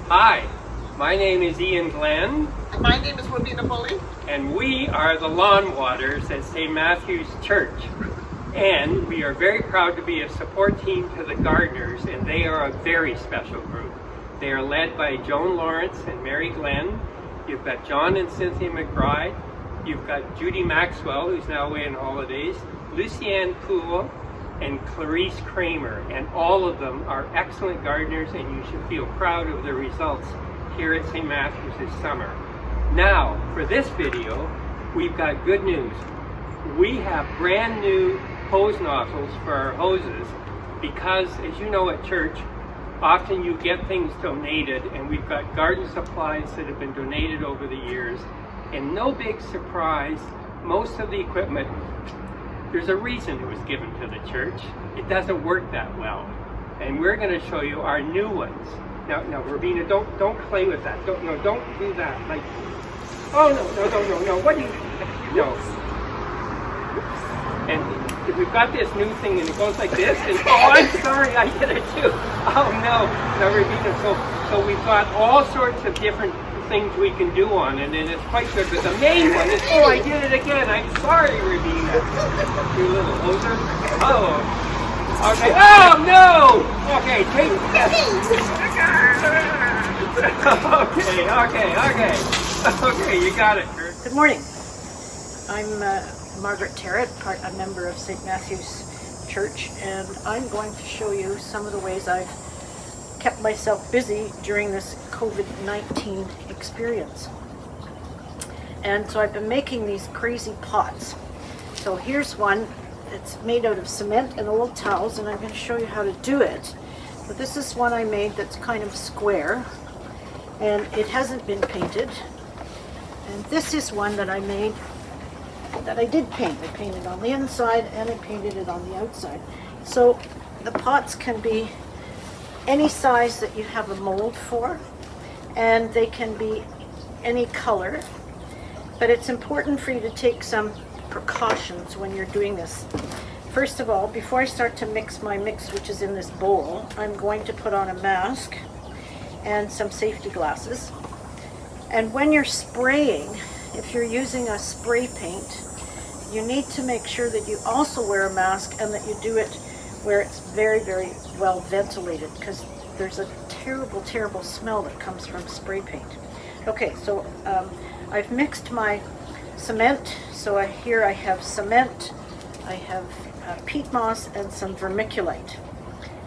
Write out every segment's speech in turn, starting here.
Hi, my name is Glen. And my name is Robina Bulleid. And we are the lawn waters at St. Matthew's Church. And we are very proud to be a support team to the gardeners, and they are a very special group. They are led by Joan Lawrence and Mary Glen. You've got John and Cynthia McBride. You've got Judy Maxwell, who's now away on holidays, Lucianne Poole, and Clarice Kramer, and all of them are excellent gardeners, and you should feel proud of their results here at St. Matthew's this summer. Now, for this video, we've got good news. We have brand new hose nozzles for our hoses because, as you know at church, often you get things donated, and we've got garden supplies that have been donated over the years, and no big surprise, most of the equipment, there's a reason it was given to the church. It doesn't work that well. And we're going to show you our new ones. Now, Robina, don't play with that. Don't do that. Like, oh no. What do you? No. And we've got this new thing, and it goes like this. And oh, I'm sorry, I did it too. Oh no, Robina. So we've got all sorts of different things we can do on it, and it's quite good, but the main one is, oh, I did it again, I'm sorry, Robina. You little hoser. Oh, okay, oh no! Okay, take that. Okay, you got it. Good morning. I'm Marg Terrett, a member of St. Matthew's Church, and I'm going to show you some of the ways I've kept myself busy during this COVID-19 experience. And so I've been making these crazy pots. So here's one. It's made out of cement and old towels, and I'm going to show you how to do it. But this is one I made that's kind of square, and it hasn't been painted. And this is one that I made that I did paint. I painted on the inside and I painted it on the outside. So the pots can be any size that you have a mold for, and they can be any color, but it's important for you to take some precautions when you're doing this. First of all, before I start to mix my mix, which is in this bowl, I'm going to put on a mask and some safety glasses. And when you're spraying, if you're using a spray paint, you need to make sure that you also wear a mask and that you do it where it's very, very well ventilated, because there's a terrible smell that comes from spray paint. Okay, so I've mixed my cement. So here I have cement, I have peat moss, and some vermiculite.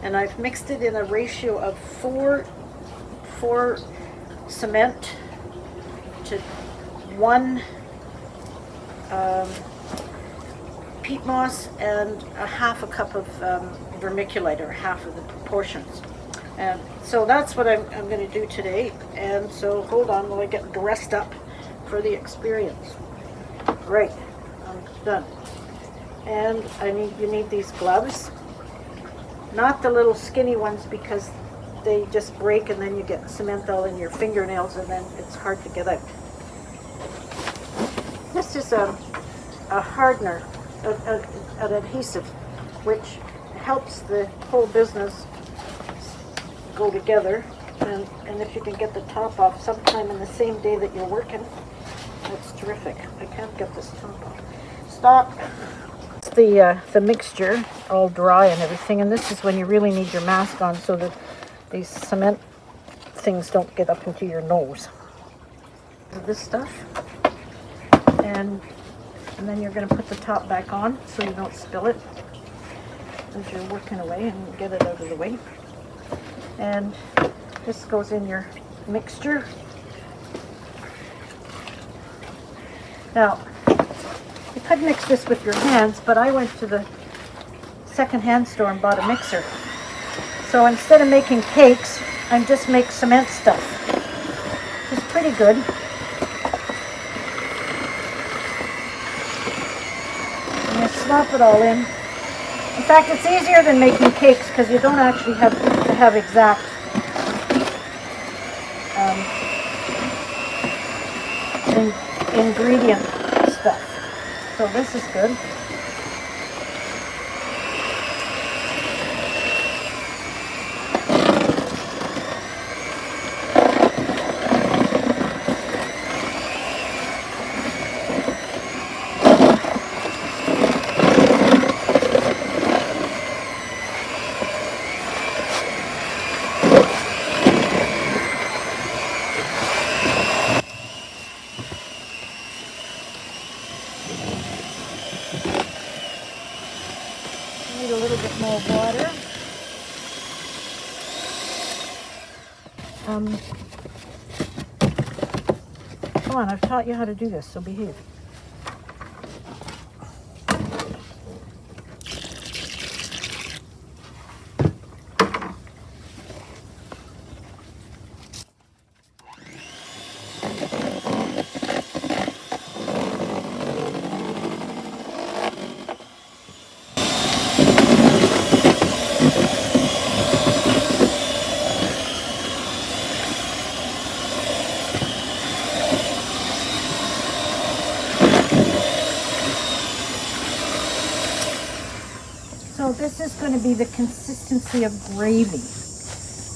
And I've mixed it in a ratio of four cement to 1 peat moss and a half a cup of vermiculite, or half of the proportions. And so that's what I'm going to do today. And so hold on while I get dressed up for the experience. Right, I'm done. And you need these gloves, not the little skinny ones, because they just break and then you get cement all in your fingernails and then it's hard to get out. This is a hardener, an adhesive, which helps the whole business go together. And if you can get the top off sometime in the same day that you're working, that's terrific. I can't get this top off. Stop. It's the mixture all dry and everything, and this is when you really need your mask on so that these cement things don't get up into your nose. This stuff, and then you're going to put the top back on so you don't spill it as you're working away, and get it out of the way. And this goes in your mixture. Now, you could mix this with your hands, but I went to the second-hand store and bought a mixer. So instead of making cakes, I just make cement stuff. It's pretty good. And you slop it all in. In fact, it's easier than making cakes because you don't actually have to have exact ingredient stuff. So this is good. bit more water. Come on, I've taught you how to do this, so behave. So this is going to be the consistency of gravy.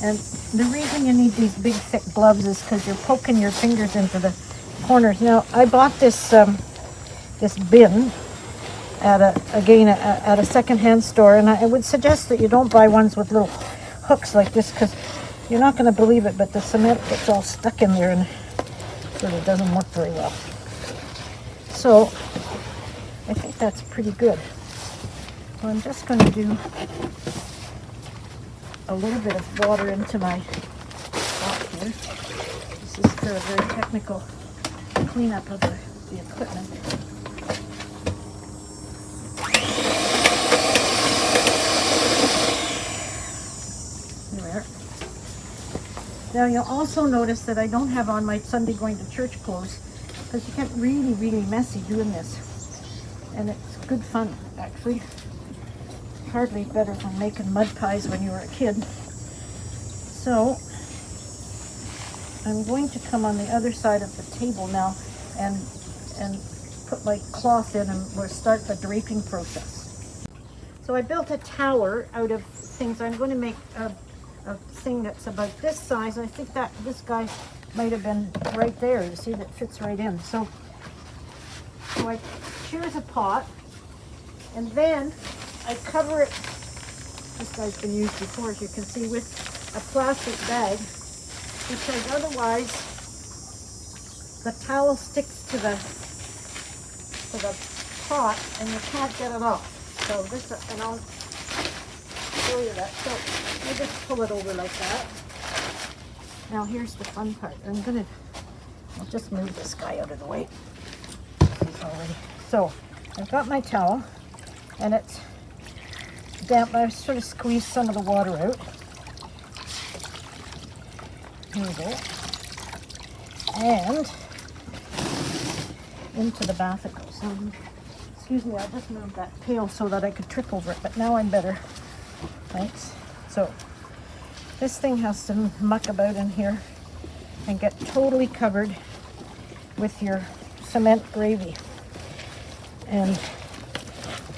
And the reason you need these big thick gloves is because you're poking your fingers into the corners. Now I bought this this bin at a secondhand store, and I would suggest that you don't buy ones with little hooks like this, because you're not going to believe it, but the cement gets all stuck in there and sort of doesn't work very well. So I think that's pretty good. So I'm just going to do a little bit of water into my pot here. This is for a very technical cleanup of the equipment. There. Now you'll also notice that I don't have on my Sunday going to church clothes, because you get really, really messy doing this. And it's good fun, actually. Hardly better than making mud pies when you were a kid. So I'm going to come on the other side of the table now and put my cloth in, and we'll start the draping process. So I built a tower out of things. I'm going to make a thing that's about this size. I think that this guy might have been right there. You see, that fits right in. So I choose a pot, and then I cover it, this guy's been used before, as you can see, with a plastic bag, because otherwise the towel sticks to the pot and you can't get it off. So this, and I'll show you that. So I just pull it over like that. Now here's the fun part. I'll just move this guy out of the way. He's already. So I've got my towel, and it's damp. I sort of squeeze some of the water out. Here we go. And into the bath it goes. Excuse me, I just moved that pail so that I could trip over it, but now I'm better. Thanks. So this thing has to muck about in here and get totally covered with your cement gravy. And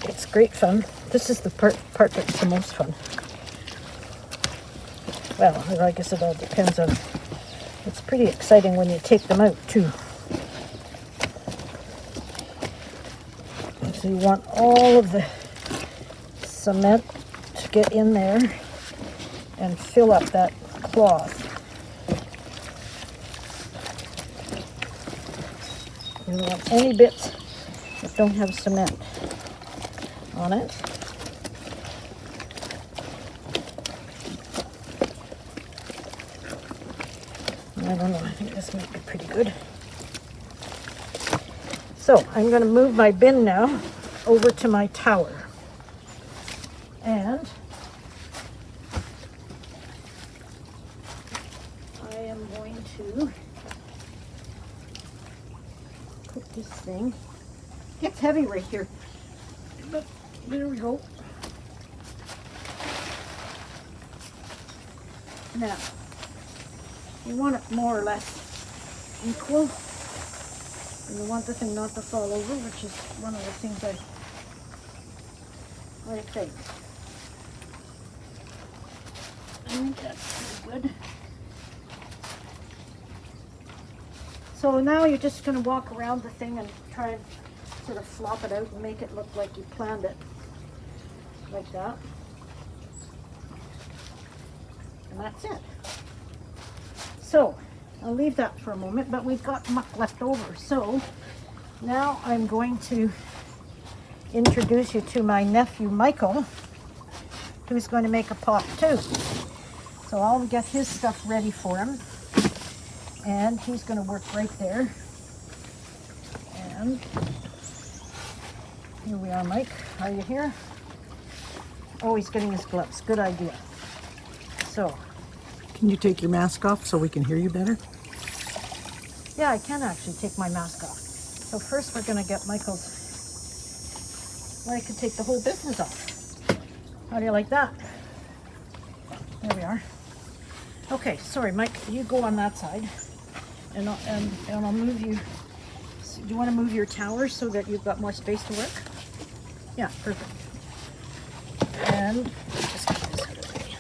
it's great fun. This is the part that's the most fun. Well, I guess it all depends on. It's pretty exciting when you take them out too. So you want all of the cement to get in there and fill up that cloth. You don't want any bits that don't have cement on it. I don't know, I think this might be pretty good. So I'm going to move my bin now over to my tower. And I am going to put this thing. It gets heavy right here. But there we go. Now, you want it more or less equal. And you want the thing not to fall over, which is one of the things I think. I think that's pretty good. So now you're just going to walk around the thing and try and sort of flop it out and make it look like you planned it. Like that. And that's it. So I'll leave that for a moment, but we've got muck left over. So now I'm going to introduce you to my nephew Michael, who's going to make a pot too. So I'll get his stuff ready for him. And he's going to work right there. And here we are, Mike. Are you here? Oh, he's getting his gloves. Good idea. So, Can you take your mask off so we can hear you better? yeah, I can actually take my mask off. So first we're going to get Michael's, well, I could take the whole business off. How do you like that? There we are. Okay, sorry, Mike, you go on that side. And I'll move you. Do you want to move your tower so that you've got more space to work? Yeah, perfect. And just get this out of the way.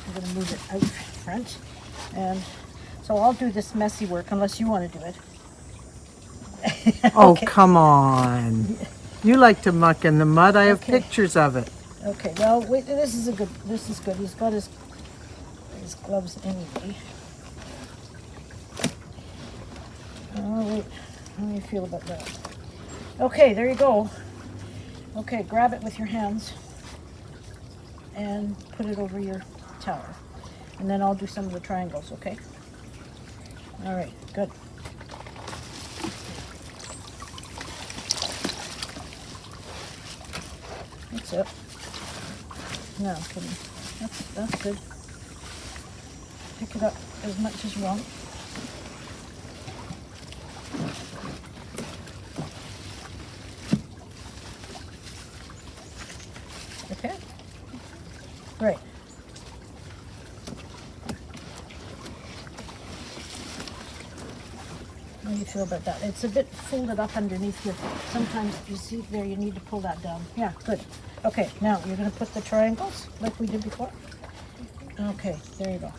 I'm going to move it out front. And so I'll do this messy work unless you want to do it. Oh, Okay. come on. You like to muck in the mud. I have Okay. pictures of it. Okay, well, wait, this is good. He's got his gloves anyway. Oh, wait. How do you feel about that? Okay, there you go. Okay, grab it with your hands and put it over your tower. And then I'll do some of the triangles, okay? All right, good. That's it. Now, that's good. Pick it up as much as you want. Okay? Right. How do you feel about that? It's a bit folded up underneath here. Sometimes you see there you need to pull that down. Yeah, good. Okay, now you're going to put the triangles like we did before. Okay, there you go.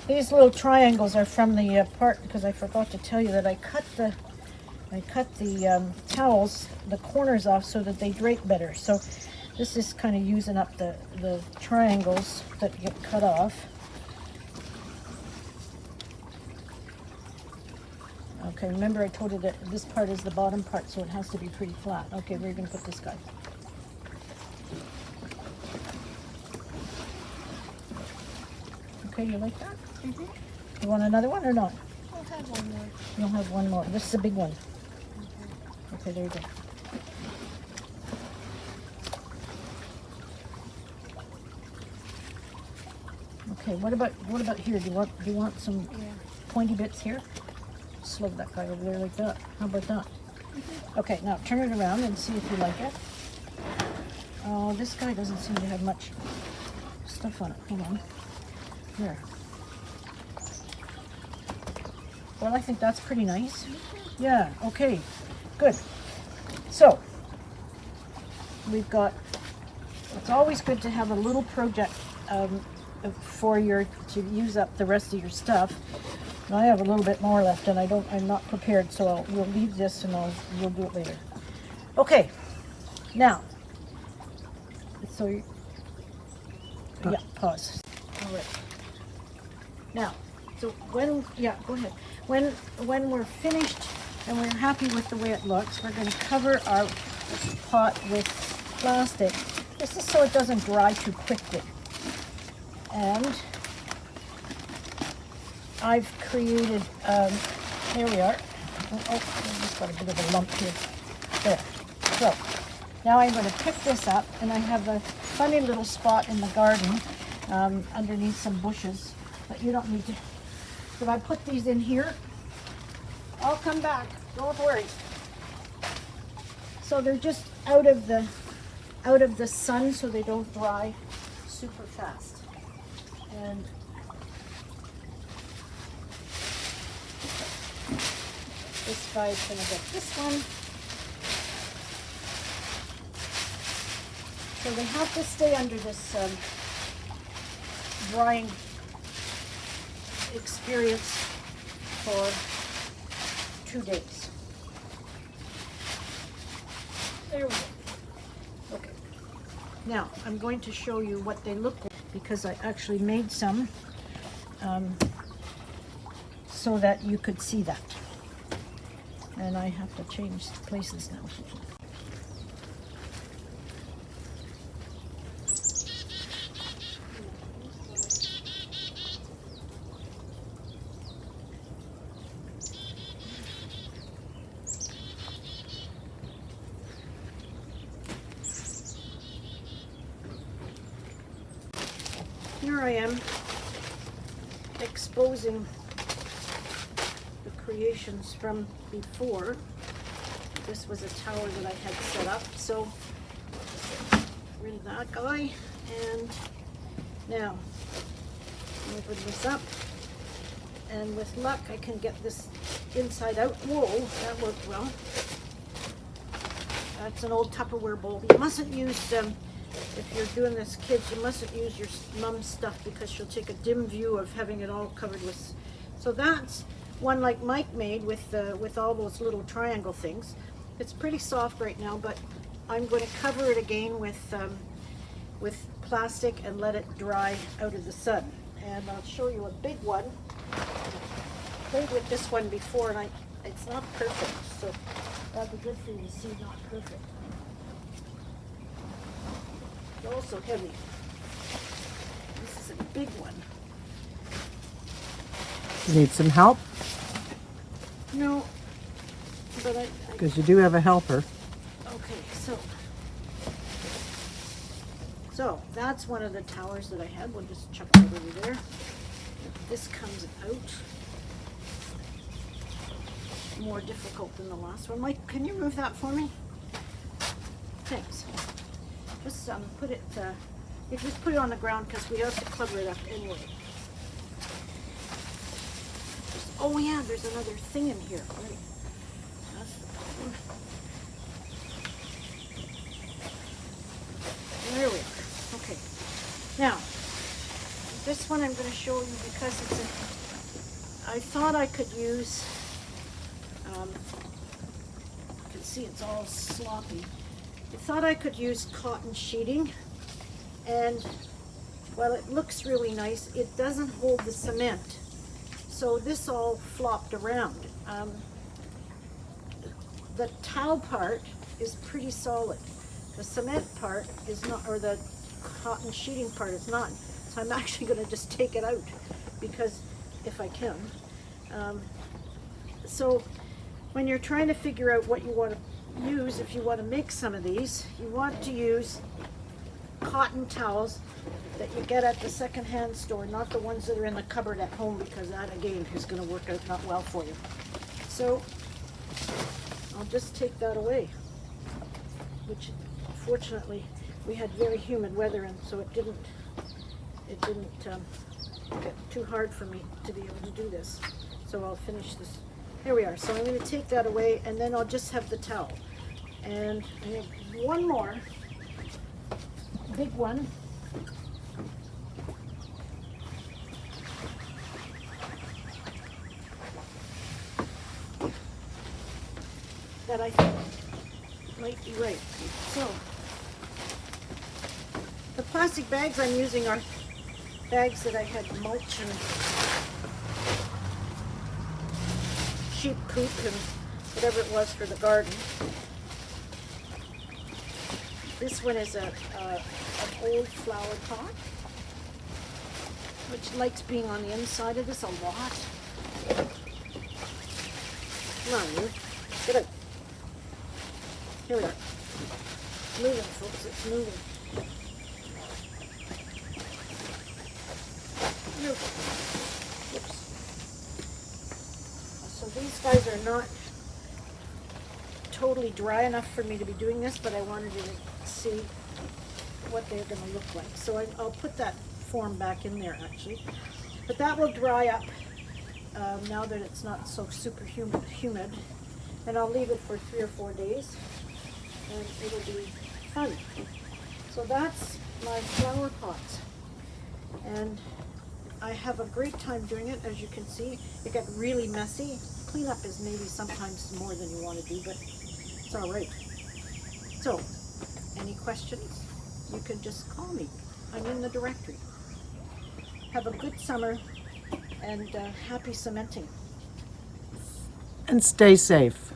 These little triangles are from the part, because I forgot to tell you that I cut the towels, the corners off so that they drape better. So this is kind of using up the triangles that get cut off. Okay, remember I told you that this part is the bottom part, so it has to be pretty flat. Okay, we're going to put this guy. Okay, you like that? Mm-hmm. You want another one or not? I'll have one more. You'll have one more. This is a big one. Okay, there you go. Okay, what about here? Do you want some pointy bits here? Slow that guy over there like that. How about that? Okay, now turn it around and see if you like it. Oh, this guy doesn't seem to have much stuff on it. Hold on. There. Well, I think that's pretty nice. Yeah, okay, good. So, we've got, it's always good to have a little project to use up the rest of your stuff. And I have a little bit more left and I'm not prepared, so we'll leave this and we'll do it later. Okay, now, so, yeah, pause. All right. Now, so go ahead. When we're finished and we're happy with the way it looks, we're going to cover our pot with plastic. This is so it doesn't dry too quickly. And I've created, here we are. Oh, I just got a bit of a lump here. There. So, now I'm going to pick this up, and I have a funny little spot in the garden underneath some bushes, but you don't need to. If I put these in here, I'll come back. Don't worry. So they're just out of the sun, so they don't dry super fast. And this guy's gonna get this one. So they have to stay under this drying experience for 2 days. There we go. Okay. Now I'm going to show you what they look like because I actually made some so that you could see that. And I have to change places now. here I am exposing the creations from before. This was a tower that I had set up, so get rid of that guy. And now open this up, and with luck I can get this inside out. Whoa, that worked well. That's an old Tupperware bowl. You mustn't use, if you're doing this, kids, you mustn't use your mom's stuff because she'll take a dim view of having it all covered with. So that's one like Mike made with all those little triangle things. It's pretty soft right now, but I'm going to cover it again with plastic and let it dry out of the sun. And I'll show you a big one. I played with this one before, and it's not perfect, so that'd be good for you to see. Not perfect. It's also heavy. This is a big one. You need some help? No, but I Because you do have a helper. okay, so that's one of the towers that I had. We'll just chuck it over there. This comes out. More difficult than the last one. Mike, can you move that for me? Thanks. Just put it, you just put it on the ground because we have to cover it up anyway. Oh yeah, there's another thing in here. Right. That's the problem. There we are. Okay. Now, this one I'm going to show you because I thought I could use, you can see it's all sloppy. I thought I could use cotton sheeting, and while it looks really nice, it doesn't hold the cement. So this all flopped around. The towel part is pretty solid. The cement part is not, or the cotton sheeting part is not. So I'm actually going to just take it out because if I can. So when you're trying to figure out what you want to use, if you want to make some of these, you want to use cotton towels that you get at the secondhand store, not the ones that are in the cupboard at home, because that again is going to work out not well for you. So I'll just take that away, which fortunately we had very humid weather, and so it didn't get too hard for me to be able to do this. So I'll finish this. Here we are. So I'm going to take that away, and then I'll just have the towel. And I have one more big one. That I think might be right. So the plastic bags I'm using are bags that I had mulch and sheep poop and whatever it was for the garden. This one is an old flower pot, which likes being on the inside of this a lot. Come on, you. Get out. Here we are. It's moving, folks. It's moving. Oops. So these guys are not totally dry enough for me to be doing this, but I wanted you to see what they're going to look like. So I'll put that form back in there actually. But that will dry up now that it's not so super humid. And I'll leave it for 3 or 4 days, and it'll be fun. So that's my flower pots, and I have a great time doing it. As you can see, it got really messy. Cleanup is maybe sometimes more than you want to do, but it's all right. So, any questions? You can just call me. I'm in the directory. Have a good summer, and happy cementing. And stay safe.